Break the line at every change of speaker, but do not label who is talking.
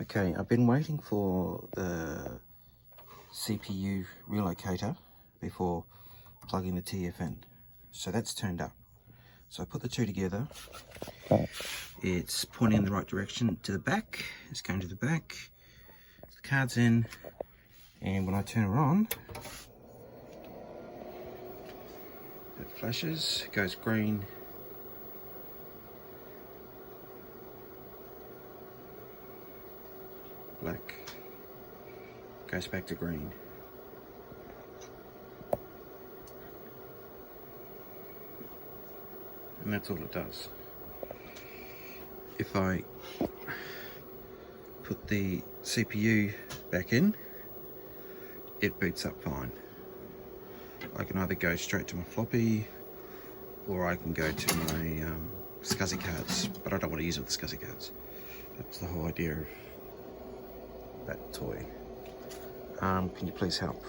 Okay, I've been waiting for the CPU relocator before plugging the TF in. So that's turned up. So I put the two together. It's pointing in the right direction to the back. It's going to the back. The card's in. And when I turn it on, it flashes, goes green. Black. Goes back to green. And that's all it does. If I put the CPU back in, it boots up fine. I can either go straight to my floppy, or I can go to my SCSI cards, but I don't want to use it with the SCSI cards. That's the whole idea of that toy. Can you please help?